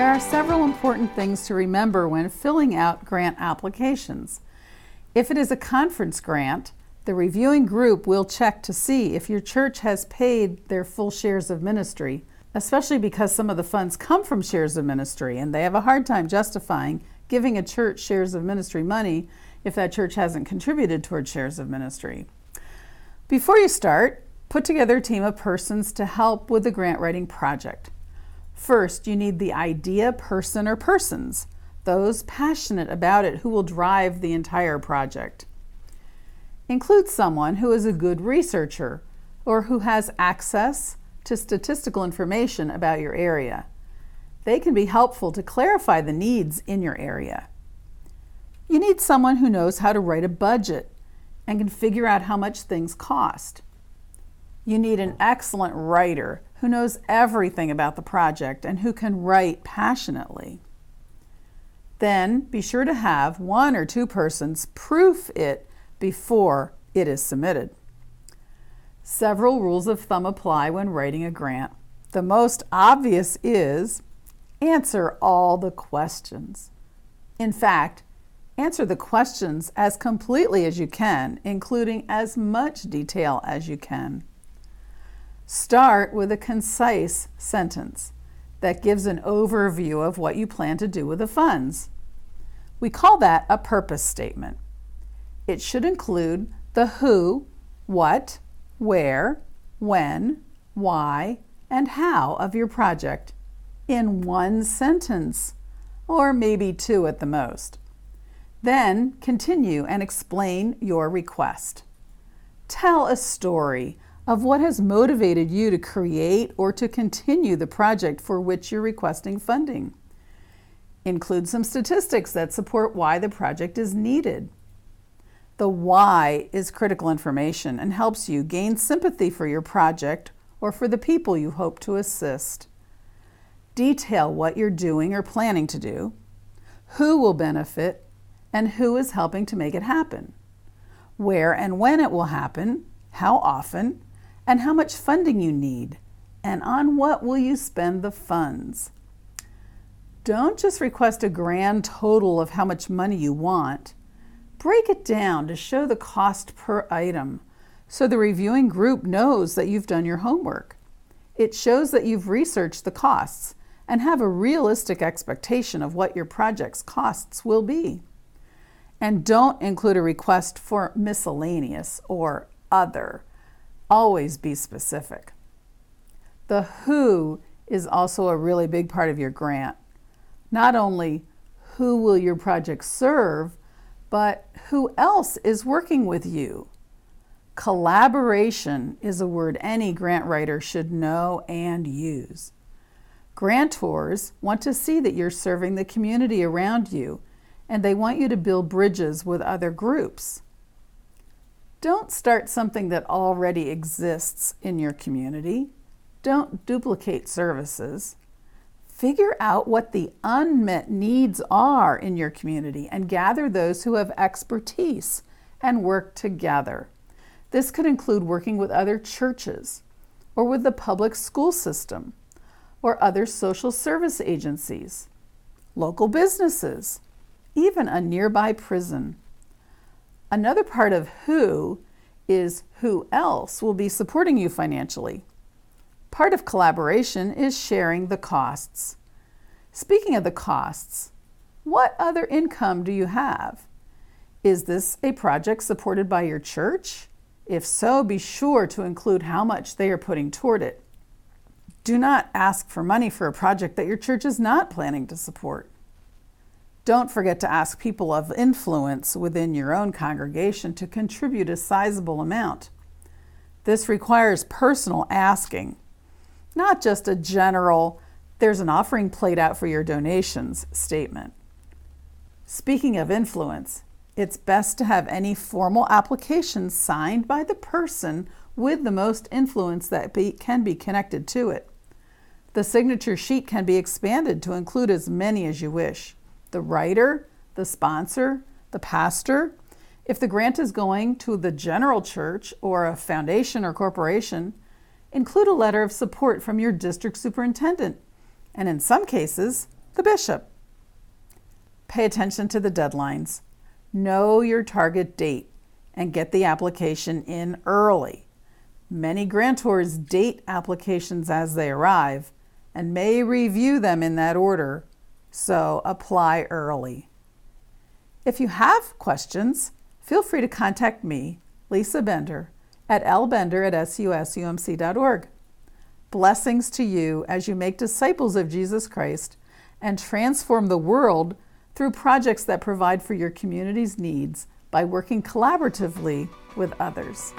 There are several important things to remember when filling out grant applications. If it is a conference grant, the reviewing group will check to see if your church has paid their full shares of ministry, especially because some of the funds come from shares of ministry, and they have a hard time justifying giving a church shares of ministry money if that church hasn't contributed toward shares of ministry. Before you start, put together a team of persons to help with the grant writing project. First, you need the idea person or persons, those passionate about it who will drive the entire project. Include someone who is a good researcher or who has access to statistical information about your area. They can be helpful to clarify the needs in your area. You need someone who knows how to write a budget and can figure out how much things cost. You need an excellent writer who knows everything about the project and who can write passionately. Then be sure to have one or two persons proof it before it is submitted. Several rules of thumb apply when writing a grant. The most obvious is answer all the questions. In fact, answer the questions as completely as you can, including as much detail as you can. Start with a concise sentence that gives an overview of what you plan to do with the funds. We call that a purpose statement. It should include the who, what, where, when, why, and how of your project in one sentence, or maybe two at the most. Then continue and explain your request. Tell a story of what has motivated you to create or to continue the project for which you're requesting funding. Include some statistics that support why the project is needed. The why is critical information and helps you gain sympathy for your project or for the people you hope to assist. Detail what you're doing or planning to do, who will benefit, and who is helping to make it happen, where and when it will happen, how often, and how much funding you need, and on what will you spend the funds. Don't just request a grand total of how much money you want. Break it down to show the cost per item so the reviewing group knows that you've done your homework. It shows that you've researched the costs and have a realistic expectation of what your project's costs will be. And don't include a request for miscellaneous or other. Always be specific. The who is also a really big part of your grant. Not only who will your project serve, but who else is working with you. Collaboration is a word any grant writer should know and use. Grantors want to see that you're serving the community around you, and they want you to build bridges with other groups. Don't start something that already exists in your community. Don't duplicate services. Figure out what the unmet needs are in your community and gather those who have expertise and work together. This could include working with other churches or with the public school system or other social service agencies, local businesses, even a nearby prison. Another part of who is who else will be supporting you financially. Part of collaboration is sharing the costs. Speaking of the costs, what other income do you have? Is this a project supported by your church? If so, be sure to include how much they are putting toward it. Do not ask for money for a project that your church is not planning to support. Don't forget to ask people of influence within your own congregation to contribute a sizable amount. This requires personal asking, not just a general, "there's an offering plate out for your donations" statement. Speaking of influence, it's best to have any formal application signed by the person with the most influence that can be connected to it. The signature sheet can be expanded to include as many as you wish. The writer, the sponsor, the pastor. If the grant is going to the general church or a foundation or corporation, include a letter of support from your district superintendent, and in some cases, the bishop. Pay attention to the deadlines. Know your target date and get the application in early. Many grantors date applications as they arrive and may review them in that order, so apply early. If you have questions, feel free to contact me, Lisa Bender, at lbender@susumc.org. Blessings to you as you make disciples of Jesus Christ and transform the world through projects that provide for your community's needs by working collaboratively with others.